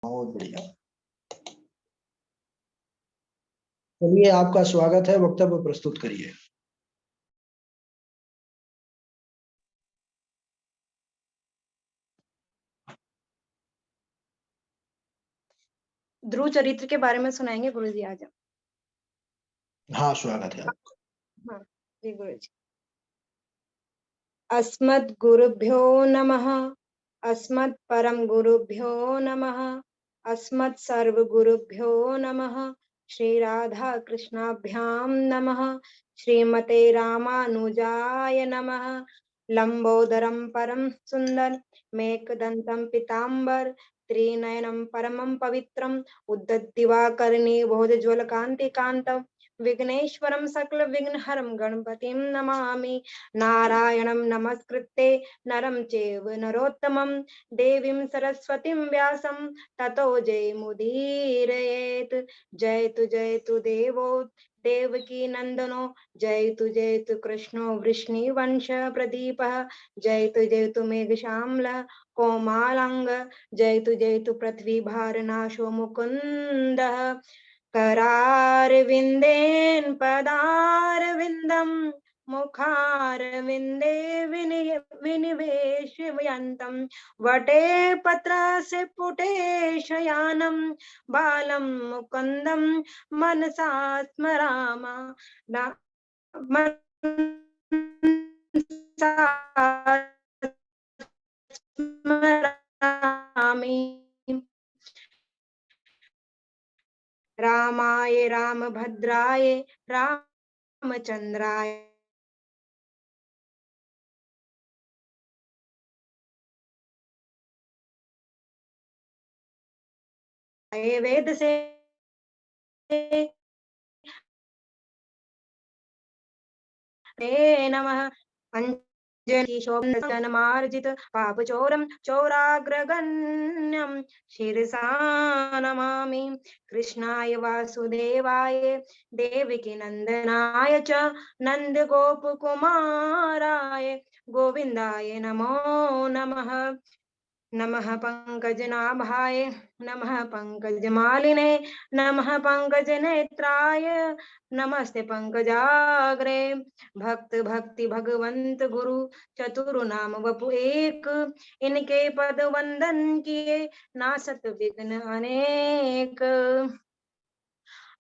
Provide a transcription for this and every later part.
बहुत बढ़िया। चलिए, आपका स्वागत है। वक्तव्य प्रस्तुत करिए। ध्रुव चरित्र के बारे में सुनाएंगे गुरु जी आज। हाँ, स्वागत है आपका। हाँ जी गुरु जी। अस्मद् गुरुभ्यो नमः। अस्मद् परम गुरुभ्यो नमः। अस्मद् सर्व गुरुभ्यो नमः। श्री राधा कृष्णाभ्याम नमः। श्रीमते रामानुजाय नमः। लंबोदरम परम सुंदर मेकदंतम पीतांबर त्रिनयनम परमं पवित्रम उद्दद्दिवाकर्णी बहुज्वलकान्तिकान्तं विघ्नेश्वरं सकल विघ्नहरं गणपतिं नमामि। नारायणं नमस्कृत्य नरं चैव नरोत्तमं देवीं सरस्वतीं व्यासं ततो जयमुदीरयेत्। जयतु देवो देवकी नंदनो जयतु कृष्णो वृष्णिवंश प्रदीपः जयतु मेघश्यामलः कोमालांग जयतु पृथ्वी भारनाशो मुकुंदः करारविंदेन पदारविंदम मुखारविंदे विनिवेशयन्तं वटे पत्रस्य पुटे शयानं बालं मुकुन्दं मनसा स्मरामि। रामाय रामभद्राय रामचंद्राय वेद से नमः। अंजनी शोभनमार्जित पापचोरं चोराग्रगण्यं शिरसा नमामि। कृष्णाय वासुदेवाय देवकी नंदनाय च नंदगोपकुमाराय गोविंदाय नमो नमः। नमः पंकजनाभाय नमः पंकजमालिने नमः पंकजनेत्राय नमस्ते पंकजाग्रे। भक्त भक्ति भगवंत गुरु चतुर नाम वपु एक इनके पद वंदन किए नासत विघ्न अनेक।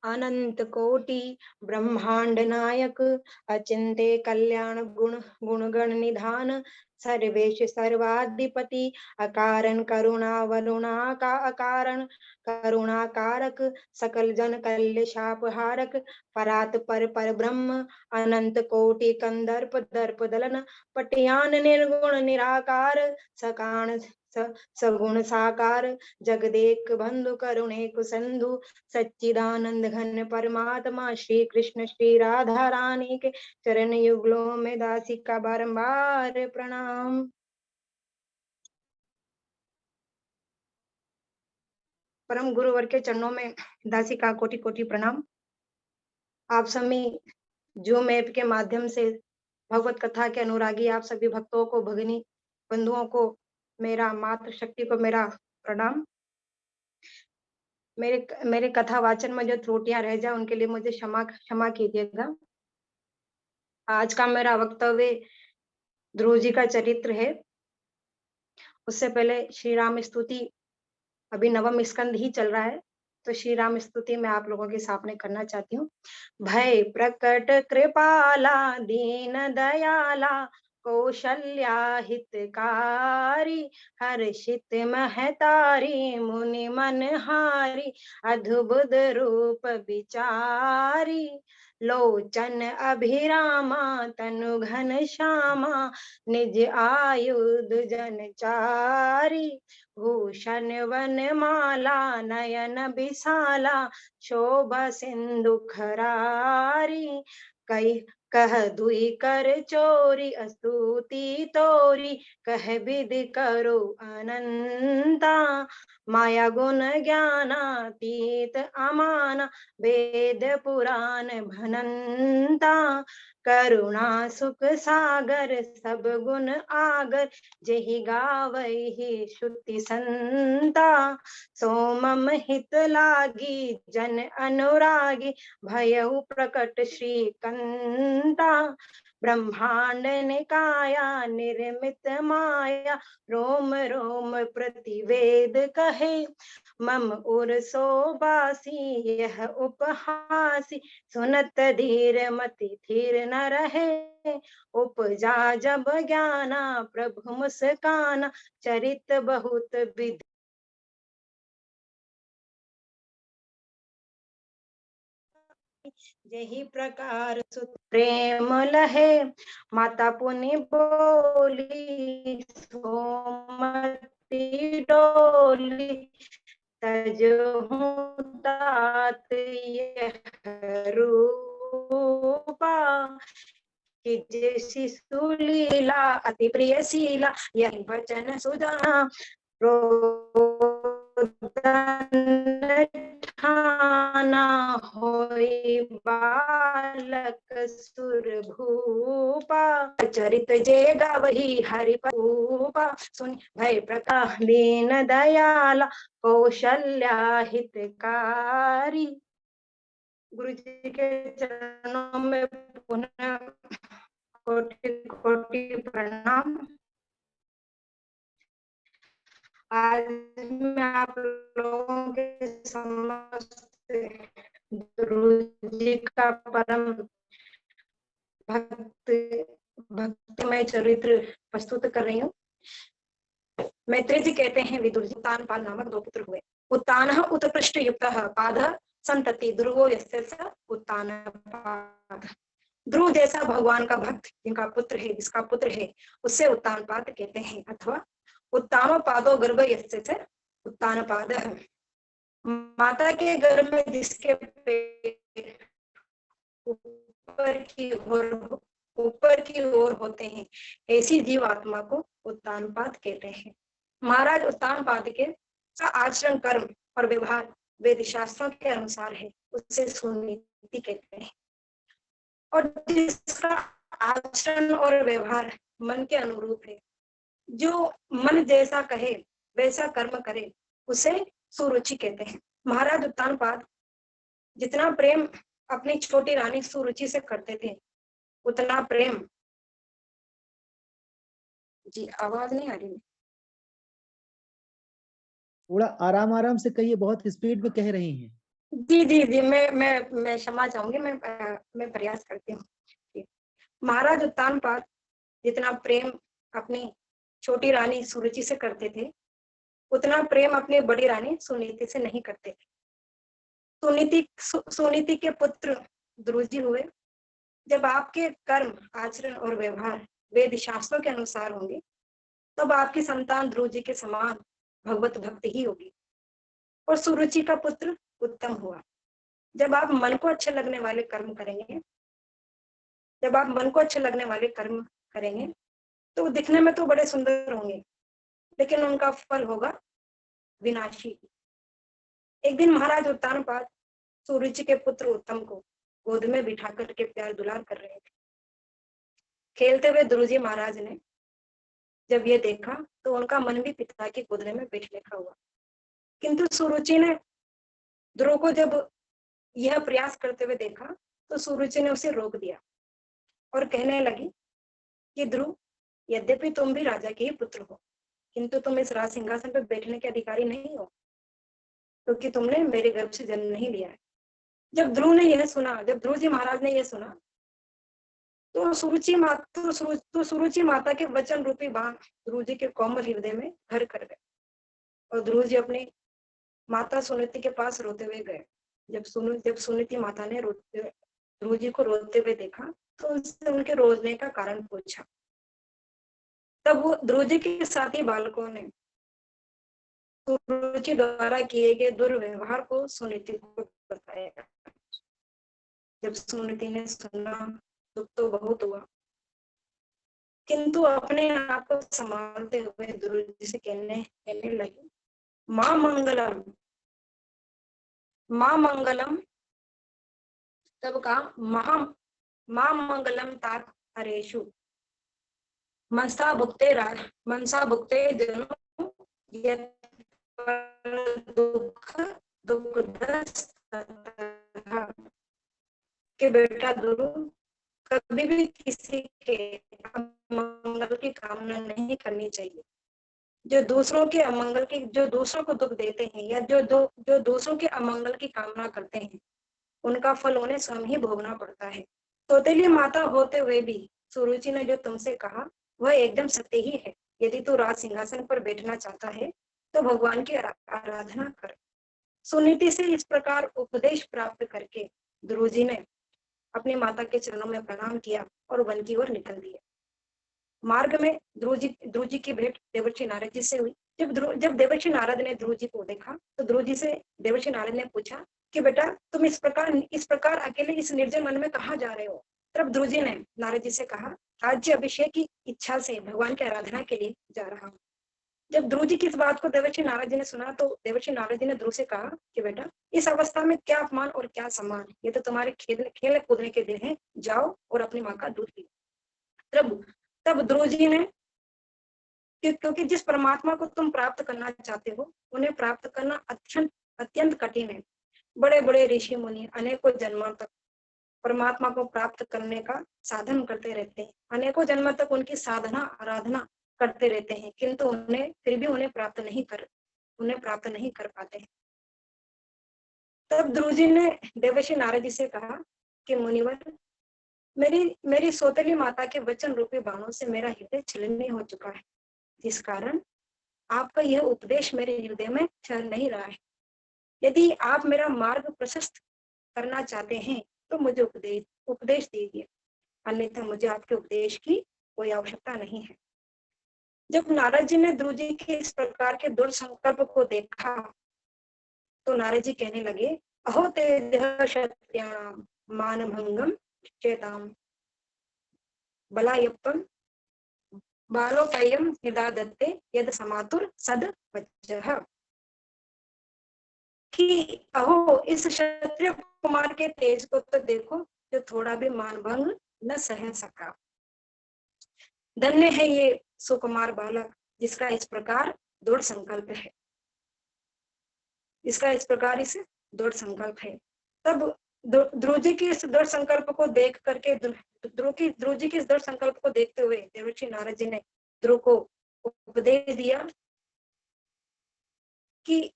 अनंत कोटि ब्रह्मांड नायक अचिंत्य कल्याण गुणगण निधान सर्वेश सर्वाधिपति अकारण करुणावरुणा का अकारण करुणाकारक सकल जन कल्य शापहारक परात पर ब्रह्म अनंत कोटि कंदर्प दर्प दलन पटियान निर्गुण निराकार सकाण सगुण साकार जगदेक बंधु करुणेक सिंधु सच्चिदानंद घन परमात्मा श्री कृष्ण श्री राधा रानी के चरण युगलों में दासी का बारंबार प्रणाम। परम गुरुवर के चरणों में दासी का कोटि कोटि प्रणाम। आप सभी जूम ऐप के माध्यम से भगवत कथा के अनुरागी आप सभी भक्तों को भगिनी बंधुओं को मेरा मातृशक्ति को मेरा प्रणाम। मेरे कथा वाचन में जो त्रुटियां रह जाए उनके लिए मुझे क्षमा कीजिएगा। आज का मेरा वक्तव्य ध्रुव जी का चरित्र है। उससे पहले श्री राम स्तुति अभी नवम स्कंद ही चल रहा है, तो श्री राम स्तुति मैं आप लोगों के सामने करना चाहती हूँ। भय प्रकट कृपाला दीन दयाला कौशल्या हितकारी हर्षित महतारी मुनि मनहारी अद्भुत रूप विचारी लोचन अभिरामा तनु घन श्यामा निज आयुध जनचारी भूषण वनमाला नयन विशाला शोभा सिंधु खरारी कई कह दुई कर चोरी स्तुति तोरी कह विधि करो अनंता माया गुण ज्ञानातीत अमाना वेद पुराण भनंता करुणा सुख सागर सब गुण आगर, जेहि गावहि श्रुति संता। सोमम हित लागी जन अनुरागी, भयउ प्रकट श्रीकंता। ब्रह्मांड निकाया निर्मित माया, रोम रोम प्रतिवेद कहे। मम उर सोबासी यह उपहासी, सुनत धीर मति थीर न रहे। उपजा जब ज्ञाना प्रभु मुस्काना, चरित बहुत विधि यही प्रकार सुत प्रेम लहे। माता पुनि बोली सोमति डोली, तजहु तात यह रूपा। कि जे शिशु लीला अति प्रिय शीला, यही वचन सुधा रोदन ठाना। होई बालक सुर भूपा, चरित जे गावही हरि भूपा। सुन भय प्रकाश दीन दयाला, कौशल्या हितकारी। गुरु जी के चरणों में पुनः कोटि कोटि प्रणाम। आज मैं आप लोगों के समक्ष गुरु जी का परम भक्तिमय चरित्र प्रस्तुत कर रही हूँ। मैत्री जी कहते हैं, विदुर जी उत्तानपाद नामक 2 पुत्र हुए। उत्तानः उत्कृष्ट युक्तः, पादः संतति ध्रुवो यस्य स उत्तानपाद। ध्रुव जैसा भगवान का भक्त जिनका पुत्र है, जिसका पुत्र है, उससे उत्तानपाद कहते हैं। अथवा उत्तानो पादो गर्भ यस्य स उत्तानपादः। माता के गर्भ में जिसके पैर ऊपर की ओर होते हैं, ऐसी जीव आत्मा को उत्तानपाद कहते हैं। महाराज उत्तानपाद के आचरण कर्म और व्यवहार वेद शास्त्रों के अनुसार है, उससे सुनीति कहते हैं। और जिसका आचरण और व्यवहार मन के अनुरूप है, जो मन जैसा कहे वैसा कर्म करे, उसे सुरुचि कहते हैं। महाराज उत्तानपाद जितना प्रेम अपनी छोटी रानी सुरुचि से करते थे, उतना प्रेम, जी आवाज नहीं आ रही, थोड़ा आराम आराम से कहिए, बहुत स्पीड में कह रही हैं। जी जी जी मैं क्षमा चाहूंगी, मैं प्रयास करती हूँ। महाराज उत्तानपाद जितना प्रेम अपनी छोटी रानी सुरुचि से करते थे, उतना प्रेम अपनी बड़ी रानी सुनीति से नहीं करते थे। सुनीति के पुत्र ध्रुव जी हुए। जब आपके कर्म, आचरण और व्यवहार वेद शास्त्रों के अनुसार होंगे, तब आपकी संतान ध्रुव जी के समान भगवत भक्त ही होगी। और सुरुचि का पुत्र उत्तम हुआ। जब आप मन को अच्छे लगने वाले कर्म करेंगे, तो दिखने में तो बड़े सुंदर होंगे, लेकिन उनका फल होगा विनाशी। एक दिन महाराज उत्तानपाद सुरुचि के पुत्र उत्तम को गोद में बिठा करके प्यार दुलार कर रहे थे। खेलते हुए ध्रुव जी महाराज ने जब ये देखा, तो उनका मन भी पिता की गोद में बैठने का हुआ। किंतु सुरुचि ने ध्रुव को जब यह प्रयास करते हुए देखा, तो सुरुचि ने उसे रोक दिया और कहने लगी कि ध्रुव, यद्यपि तुम भी राजा के ही पुत्र हो, किंतु तुम इस राज सिंहासन पर बैठने के अधिकारी नहीं हो, क्योंकि तुमने मेरे गर्भ से जन्म नहीं लिया है। जब ध्रुव जी महाराज ने यह सुना, तो सुरुचि माता के वचन रूपी बाण ध्रुव जी के कोमल हृदय में घर कर गए। और ध्रुव जी अपनी माता सुनीति के पास रोते हुए गए। जब सुनीति माता ने ध्रुव जी को रोते हुए देखा, तो उनसे उनके रोने का कारण पूछा। तब वो ध्रुव जी के साथी बालकों ने सुरुचि द्वारा किए गए दुर्व्यवहार को सुनीति को बताया। जब सुनीति ने सुना, दुख तो बहुत हुआ, किंतु अपने आप को संभालते हुए ध्रुव जी से कहने लगी, माँ मंगलम, माँ मंगलम। तब कहा मां मंगलम तात हरेषु मनसा भुक्ते जनो यत् दुख कि बेटा गुरु कभी भी किसी के अमंगल की कामना नहीं करनी चाहिए। जो दूसरों के अमंगल की, जो दूसरों को दुख देते हैं या जो दूसरों के अमंगल की कामना करते हैं, उनका फल उन्हें स्वयं ही भोगना पड़ता है। सौतेली माता होते हुए भी सुरुचि ने जो तुमसे कहा वह एकदम सत्य ही है। यदि तू राज सिंहासन पर बैठना चाहता है तो भगवान की आराधना कर। सुनीति से इस प्रकार उपदेश प्राप्त करके ध्रुव जी ने अपनी माता के चरणों में प्रणाम किया और वन की ओर निकल दिए। मार्ग में ध्रुव जी की भेंट देवर्षि नारद जी से हुई। जब देवर्षि नारद ने ध्रुव जी को देखा तो ध्रुव जी से देवर्षि नारद ने पूछा कि बेटा तुम इस प्रकार अकेले इस निर्जन वन में कहाँ जा रहे हो। तब ध्रुव जी ने नारद जी से कहा, राज्य अभिषेक की इच्छा से भगवान की आराधना के लिए जा रहा हूँ। जब ध्रुव जी की इस बात को देवर्षि नारद जी ने सुना तो देवर्षि नारद जी ने ध्रुव से कहा कि बेटा इस अवस्था में क्या अपमान और क्या सम्मान, ये तो तुम्हारे खेल कूदने के दिन है, जाओ और अपनी माँ का दूध पियो। तब ध्रुव जी ने, क्योंकि जिस परमात्मा को तुम प्राप्त करना चाहते हो उन्हें प्राप्त करना अत्यंत कठिन है। बड़े बड़े ऋषि मुनि अनेकों जन्मों तक परमात्मा को प्राप्त करने का साधन करते रहते हैं, अनेकों जन्मों तक उनकी साधना आराधना करते रहते हैं, किंतु उन्हें प्राप्त नहीं कर पाते हैं। तब ध्रुव जी ने देवर्षि नारद जी से कहा कि मुनिवर, मेरी सौतेली माता के वचन रूपी बाणों से मेरा हृदय छलनी हो चुका है, जिस कारण आपका यह उपदेश मेरे हृदय में ठहर नहीं रहा है। यदि आप मेरा मार्ग प्रशस्त करना चाहते हैं तो मुझे उपदेश दीजिए, अन्यथा मुझे आपके उपदेश की कोई आवश्यकता नहीं है। जब नारद जी ने ध्रुव जी के इस प्रकार के दृढ़ संकल्प को देखा तो नारद जी कहने लगे, अहो तेजः क्षत्रियाणां मानभंगम चेताम बलायप्पम बालोपयम निदादत्ते यद समातुर सद वज्जः। कि अहो इस क्षत्रिय कुमार के तेज को तो देखो, जो थोड़ा भी मानभंग न सह सका। धन्य है ये सुकुमार बालक जिसका इस प्रकार दृढ़ संकल्प है, तब ध्रुव जी की इस दृढ़ संकल्प को देख करके ध्रुव जी के इस दृढ़ संकल्प को देखते हुए देवर्षि नारद जी ने ध्रुव को उपदेश दिया कि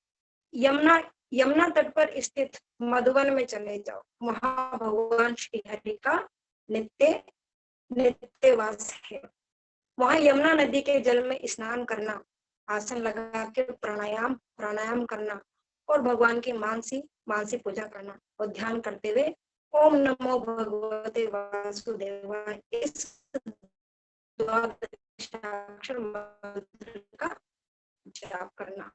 यमुना तट पर स्थित मधुवन में चले जाओ, वहां भगवान श्री हरि का नित्य वास है। वहां यमुना नदी के जल में स्नान करना, आसन लगा के प्राणायाम करना और भगवान की मानसी पूजा करना और ध्यान करते हुए ओम नमो भगवते वासुदेवाय इस द्वादशाक्षर मंत्र का जाप करना।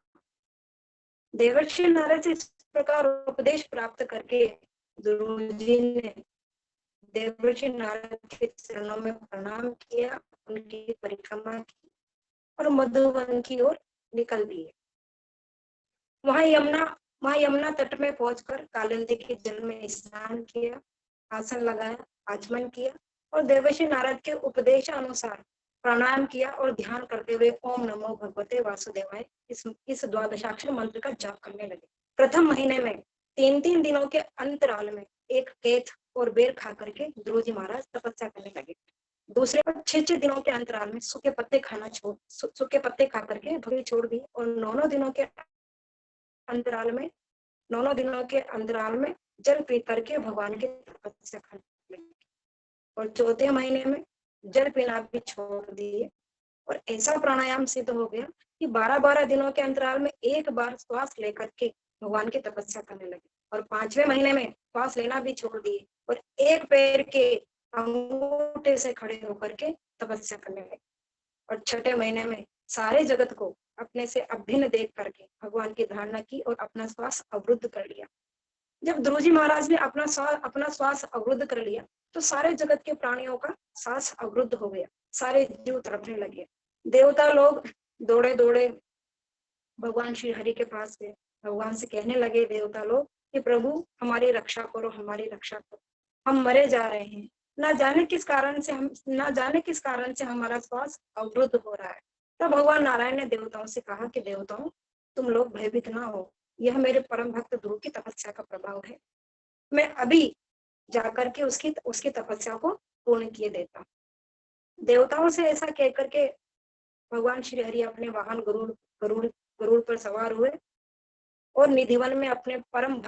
देवर्षि नारद से इस प्रकार उपदेश प्राप्त करके ध्रुव जी ने देवर्षि नारद के चरणों में प्रणाम किया, उनकी परिक्रमा की और मधुवन की ओर निकल दिए। वहां यमुना तट में पहुंचकर कालिंदी के जल में स्नान किया, आसन लगाया, आचमन किया और देवर्षि नारद के उपदेश अनुसार प्राणायाम किया और ध्यान करते हुए ओम नमो भगवते वासुदेवाय इस द्वादशाक्षर मंत्र का जाप करने लगे। प्रथम महीने में 3 दिनों के अंतराल में एक केथ और बेर खा करके ध्रुव जी महाराज तपस्या करने लगे। दूसरे पर 6 दिनों के अंतराल में सूखे पत्ते खा करके भूमि छोड़ दी और 9 दिनों के अंतराल में जल पी करके भगवान की तपस्या करने लगे और चौथे महीने में जल पीना भी छोड़ दिए और ऐसा प्राणायाम सिद्ध हो गया कि 12 दिनों के अंतराल में एक बार श्वास लेकर के भगवान की तपस्या करने लगे और 5वें महीने में श्वास लेना भी छोड़ दिए और एक पैर के अंगूठे से खड़े होकर के तपस्या करने लगे और 6ठे महीने में सारे जगत को अपने से अभिन्न देख करके भगवान की धारणा की और अपना श्वास अवरुद्ध कर लिया। जब ध्रुव जी महाराज ने अपना श्वास अवरुद्ध कर लिया तो सारे जगत के प्राणियों का श्वास अवरुद्ध हो गया, सारे जीव तड़पने लगे। देवता लोग दौड़े दौड़े भगवान श्री हरि के पास गए, भगवान से कहने लगे देवता लोग कि प्रभु हमारी रक्षा करो, हम मरे जा रहे हैं, ना जाने किस कारण से हमारा श्वास अवरुद्ध हो रहा है। तब भगवान नारायण ने देवताओं से कहा कि देवताओं, तुम लोग भयभीत ना हो, यह मेरे परम भक्त ध्रुव की तपस्या का प्रभाव है। मैं अभी जाकर के उसकी तपस्या को पूर्ण किए देता हूँ। देवताओं से ऐसा कहकर के भगवान श्री हरि अपने वाहन गरुड़ गरुड़ गरुड़ पर सवार हुए और निधिवन में अपने परम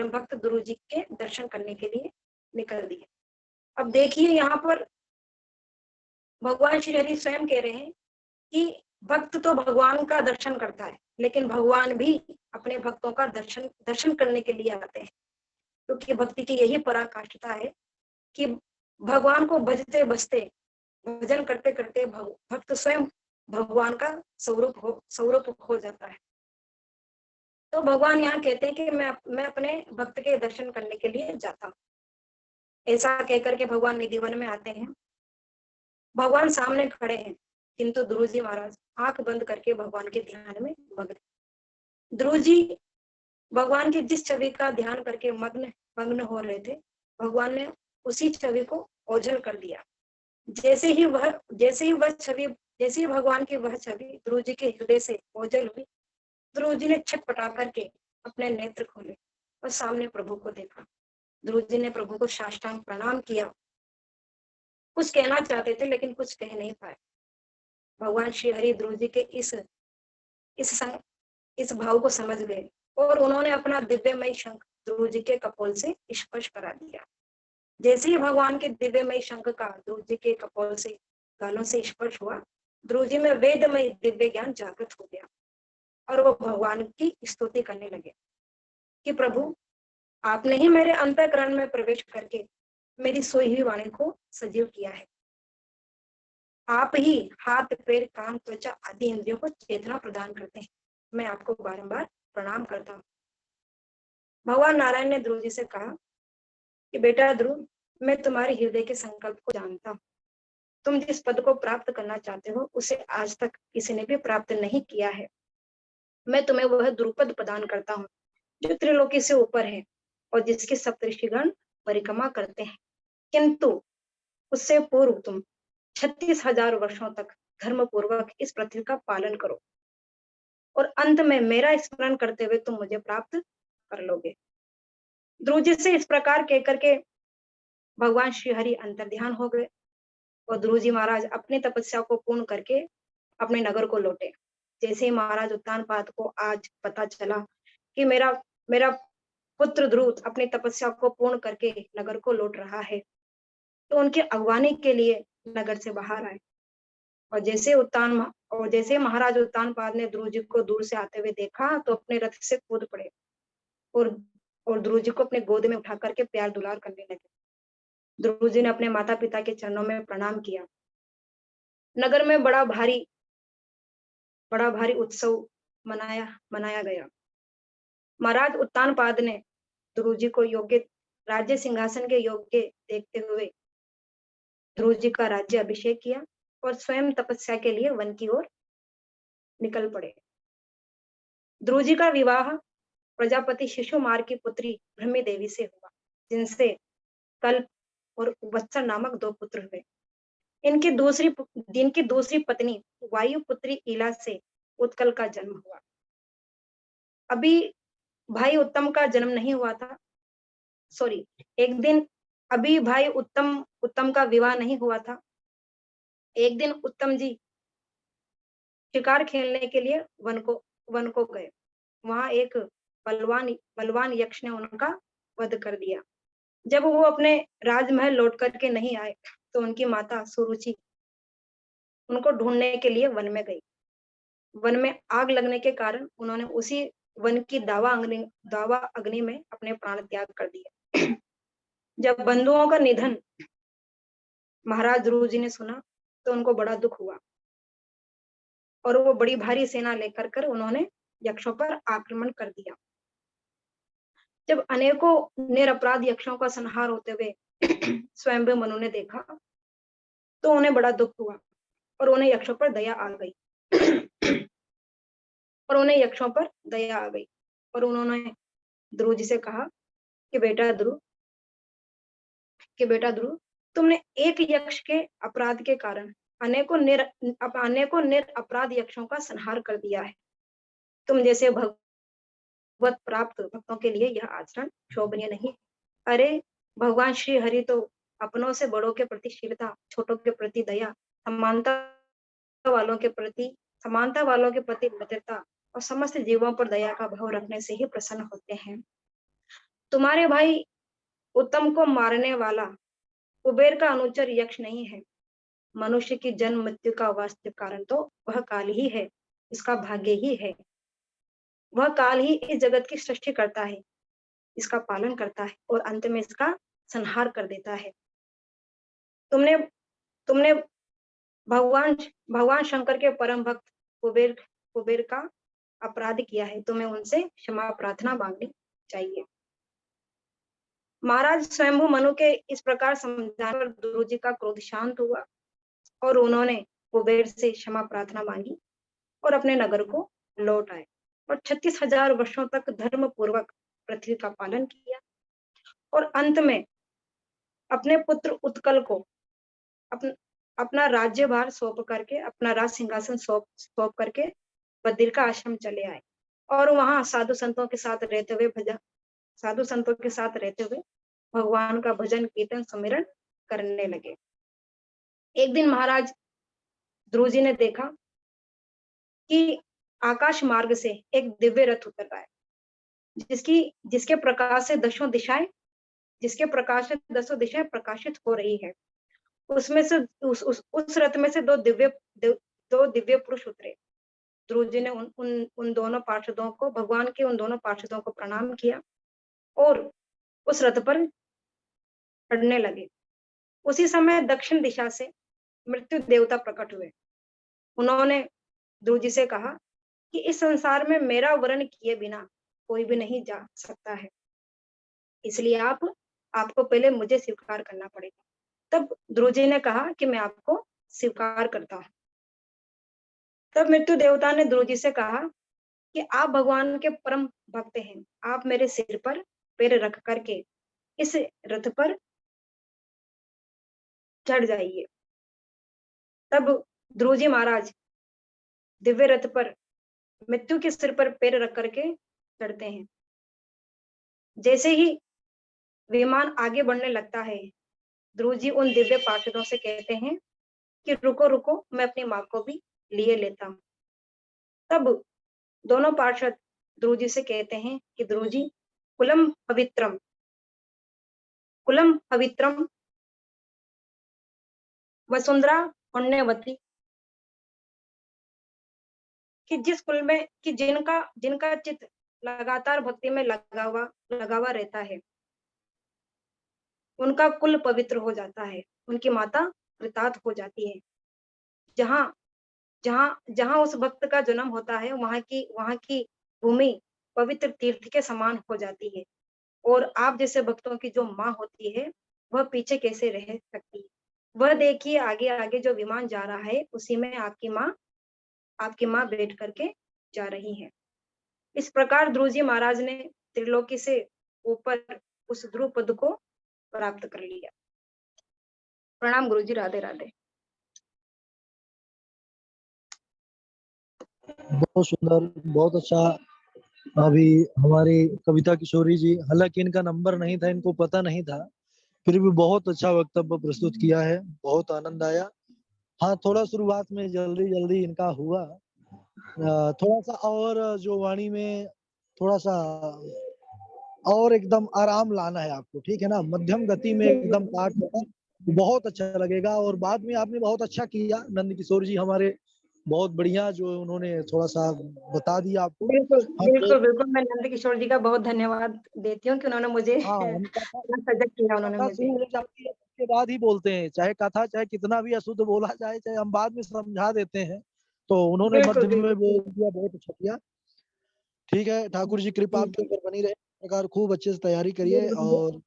भक्त ध्रुव जी के दर्शन करने के लिए निकल दिए। अब देखिए, यहाँ पर भगवान श्री हरि स्वयं कह रहे हैं कि भक्त तो भगवान का दर्शन करता है, लेकिन भगवान भी अपने भक्तों का दर्शन करने के लिए आते हैं, क्योंकि भक्ति की यही पराकाष्ठता है कि भगवान को भजते भजते, भजन करते करते भक्त स्वयं भगवान का स्वरूप हो जाता है। तो भगवान यहाँ कहते हैं कि मैं अपने भक्त के दर्शन करने के लिए जाता हूँ। ऐसा कहकर के भगवान निधिवन में आते हैं। भगवान सामने खड़े हैं, किंतु ध्रुव जी महाराज आंख बंद करके भगवान के ध्यान में मग्न। ध्रुव जी भगवान की जिस छवि का ध्यान करके मग्न हो रहे थे, भगवान ने उसी छवि को ओझल कर दिया। जैसे ही भगवान की वह छवि ध्रुव जी के हृदय से ओझल हुई, ध्रुव जी ने छटपटा करके अपने नेत्र खोले और सामने प्रभु को देखा। ध्रुव जी ने प्रभु को साष्टांग प्रणाम किया। कुछ कहना चाहते थे, लेकिन कुछ कह नहीं पाए। भगवान श्री हरि ध्रुव जी के इस भाव को समझ गए और उन्होंने अपना दिव्यमय शंख ध्रुव जी के कपोल से स्पर्श करा दिया। जैसे ही भगवान के दिव्यमय शंख का ध्रुव जी के कपोल से गालों से स्पर्श हुआ, ध्रुव जी में वेदमय दिव्य ज्ञान जागृत हो गया और वो भगवान की स्तुति करने लगे कि प्रभु, आपने ही मेरे अंतःकरण में प्रवेश करके मेरी सोई हुई वाणी को सजीव किया है। आप ही हाथ, पैर, कान, त्वचा आदि इंद्रियों को चेतना प्रदान करते हैं। मैं आपको बारंबार प्रणाम करता हूँ। भगवान नारायण ने ध्रुव जी से कहा कि बेटा ध्रुव, मैं तुम्हारे हृदय के संकल्प को जानता हूँ। तुम जिस पद को प्राप्त करना चाहते हो, उसे आज तक किसी ने भी प्राप्त नहीं किया है। मैं तुम्हें वह ध्रुपद प्रदान करता हूँ जो त्रिलोकी से ऊपर है और जिसके सप्तऋषिगण परिक्रमा करते हैं। किंतु उससे पूर्व तुम 36,000 वर्षों तक धर्म पूर्वक इस पृथ्वी का पालन करो और अंत में मेरा स्मरण करते हुए तुम मुझे प्राप्त कर लोगे। ध्रुव जी से इस प्रकार कहकर के भगवान श्री हरि अंतर्ध्यान हो गए और ध्रुव जी महाराज अपनी तपस्या को पूर्ण करके अपने नगर को लौटे। जैसे ही महाराज उत्तानपाद को आज पता चला कि मेरा पुत्र ध्रुव अपनी तपस्या को पूर्ण करके नगर को लौट रहा है, तो उनकी अगवानी के लिए नगर से बाहर आए और जैसे महाराज उत्तानपाद ने ध्रुव जी को दूर से आते हुए देखा, तो अपने रथ से कूद पड़े और ध्रुव जी को अपने गोद में उठा करके प्यार दुलार करने लगे। ध्रुव जी ने अपने माता पिता के चरणों में प्रणाम किया। नगर में बड़ा भारी उत्सव मनाया गया। महाराज उत्तानपाद ने ध्रुव जी को योग्य राज्य सिंहासन के योग्य देखते हुए ध्रुव जी का राज्य अभिषेक किया और स्वयं तपस्या के लिए वन की ओर निकल पड़े। ध्रुव जी का विवाह प्रजापति शिशुमार की पुत्री ब्रह्मी देवी से हुआ, जिनसे कल्प और वत्सर नामक 2 पुत्र हुए। इनकी दूसरी पत्नी वायु पुत्री ईला से उत्कल का जन्म हुआ। अभी भाई उत्तम का जन्म नहीं हुआ था। एक दिन अभी भाई उत्तम का विवाह नहीं हुआ था। एक दिन उत्तम जी शिकार खेलने के लिए वन को गए। वहां एक बलवान यक्ष ने उनका वध कर दिया। जब वो अपने राजमहल लौट करके नहीं आए, तो उनकी माता सुरुचि उनको ढूंढने के लिए वन में गई। वन में आग लगने के कारण उन्होंने उसी वन की दावा अग्नि में अपने प्राण त्याग कर दिए। जब बंधुओं का निधन महाराज ध्रुव जी ने सुना, तो उनको बड़ा दुख हुआ और वो बड़ी भारी सेना लेकर उन्होंने यक्षों पर आक्रमण कर दिया। जब अनेकों निरपराध यक्षों का संहार होते हुए स्वयंभू मनु ने देखा, तो उन्हें बड़ा दुख हुआ और उन्हें यक्षों पर दया आ गई और उन्होंने ध्रुव जी से कहा कि बेटा ध्रुव, कि बेटा ध्रुव, तुमने एक यक्ष के अपराध के कारण अनेकों निरपराध यक्षों का संहार कर दिया है। तुम जैसे भगवत प्राप्त भक्तों के लिए यह आचरण शोभनीय नहीं। अरे भगवान श्री हरि तो अपनों से बड़ों के प्रति शीलता, छोटों के प्रति दया, वालों के प्रति समानता वालों के प्रति मित्रता और समस्त जीवों पर दया का भाव रखने से ही प्रसन्न होते हैं। तुम्हारे भाई उत्तम को मारने वाला कुबेर का अनुचर यक्ष नहीं है। मनुष्य की जन्म मृत्यु का वास्तविक कारण तो वह काल ही है, इसका भाग्य ही है। वह काल ही इस जगत की सृष्टि करता है, इसका पालन करता है और अंत में इसका संहार कर देता है। तुमने तुमने भगवान शंकर के परम भक्त कुबेर का अपराध किया है। तुम्हें उनसे क्षमा प्रार्थना मांगनी चाहिए। महाराज स्वयंभू मनु के इस प्रकार समझाने पर ध्रुव जी का क्रोध शांत हुआ और उन्होंने कुबेर से क्षमा प्रार्थना मांगी और अपने नगर को लौट आए और 36,000 वर्षों तक धर्म पूर्वक पृथ्वी का पालन किया और अंत में अपने पुत्र उत्कल को अपना राज्यभार सौंप करके, अपना राज सिंहासन सौंप करके बद्री का आश्रम चले आए और वहां साधु संतों के साथ रहते हुए भगवान का भजन कीर्तन सुमिरन करने लगे। एक दिन महाराज ध्रुव जी ने देखा कि आकाश मार्ग से एक दिव्य रथ उतर रहा है, जिसके प्रकाश से दसों दिशाएं प्रकाशित हो रही है। उसमें से उस रथ में से दो दिव्य पुरुष उतरे। ध्रुव जी ने उन दोनों पार्षदों को, भगवान के उन दोनों पार्षदों को प्रणाम किया और उस रथ पर चढ़ने लगे। उसी समय दक्षिण दिशा से मृत्यु देवता प्रकट हुए। उन्होंने ध्रुव जी से कहा कि इस संसार में मेरा वर्ण किए बिना कोई भी नहीं जा सकता है, इसलिए आपको पहले मुझे स्वीकार करना पड़ेगा। तब ध्रुव जी ने कहा कि मैं आपको स्वीकार करता हूँ। तब मृत्यु देवता ने ध्रुव जी से कहा कि आप भगवान के परम भक्त हैं, आप मेरे सिर पर पैर रख करके इस रथ पर चढ़ जाइए। तब ध्रुव जी महाराज दिव्य रथ पर मृत्यु के सिर पर पैर रख करके चढ़ते हैं। जैसे ही विमान आगे बढ़ने लगता है, ध्रुव जी उन दिव्य पार्षदों से कहते हैं कि रुको रुको, मैं अपनी माँ को भी लिए लेता हूँ। तब दोनों पार्षद ध्रुव जी से कहते हैं कि ध्रुव जी, कुलम पवित्रम वसुंधरा पुण्यवती, कि जिस कुल में कि जिनका चित्त लगातार भक्ति में लगा हुआ रहता है, उनका कुल पवित्र हो जाता है, उनकी माता कृतार्थ हो जाती है। जहाँ जहाँ जहाँ उस भक्त का जन्म होता है, वहाँ की भूमि पवित्र तीर्थ के समान हो जाती है। और आप जैसे भक्तों की जो माँ होती है, वह पीछे कैसे रह सकती है। वह देखिए आगे आगे जो विमान जा रहा है, उसी में आपकी माँ बैठ करके जा रही है। इस प्रकार ध्रुव जी महाराज ने त्रिलोकी से ऊपर उस ध्रुव पद को प्राप्त कर लिया। प्रणाम गुरु जी, राधे राधे। बहुत सुंदर, बहुत अच्छा। अभी हमारी कविता किशोरी जी, हालांकि इनका नंबर नहीं था, इनको पता नहीं था, फिर भी बहुत अच्छा वक्तव्य प्रस्तुत किया है, बहुत आनंद आया। हाँ, थोड़ा शुरुआत में जल्दी इनका हुआ, थोड़ा सा और जो वाणी में थोड़ा सा और एकदम आराम लाना है आपको, ठीक है ना, मध्यम गति में एकदम पाठ होगा, बहुत अच्छा लगेगा। और बाद में आपने बहुत अच्छा किया, नंद किशोर जी हमारे, बहुत बढ़िया, जो उन्होंने थोड़ा सा बता दिया आपको। बिल्कुल, मैं नंद किशोर जी का बहुत धन्यवाद देती हूँ कि उन्होंने मुझे सजग किया। उन्होंने मुझे शुरू हो जाती है उसके बाद ही बोलते हैं, चाहे कथा चाहे कितना भी अशुद्ध बोला जाए, चाहे हम बाद में समझा देते हैं, तो उन्होंने मध्य में बोल दिया, बहुत अच्छा किया। ठीक है, ठाकुर जी कृपा आपके ऊपर बनी रहे, प्रकार खूब अच्छे से तैयारी करिए और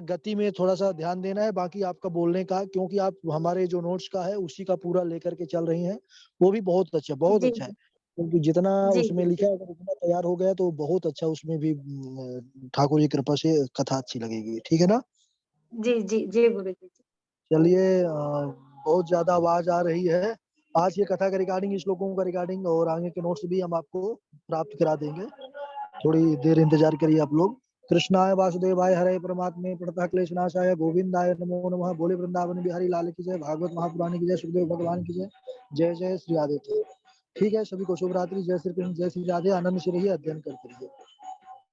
गति में थोड़ा सा ध्यान देना है, बाकी आपका बोलने का, क्योंकि आप हमारे जो नोट्स का है उसी का पूरा लेकर के चल रही हैं, वो भी बहुत अच्छा है, क्योंकि जितना उसमें लिखा है अगर उतना तैयार हो गया तो बहुत अच्छा, उसमें भी ठाकुर जी कृपा से कथा अच्छी लगेगी। ठीक है ना? जी जी जी गुरु जी। चलिए बहुत ज्यादा आवाज आ रही है। आज की कथा का रिगार्डिंग, श्लोकों का रिगार्डिंग और आगे के नोट्स भी हम आपको प्राप्त करा देंगे। थोड़ी देर इंतजार करिए आप लोग। कृष्णाय वासुदेवाय हरे परमात्मे प्रणतः क्लेशनाशाय गोविंदाय नमो नमः। बोले वृंदावन बिहारी लाल की जय, भागवत महापुराण की जय, सुखदेव भगवान की जय। जय जय श्री राधे। ठीक है, सभी को शुभ रात्रि। जय श्री कृष्ण, जय श्री राधे। आनंद से रहिए, अध्ययन करते रहिए।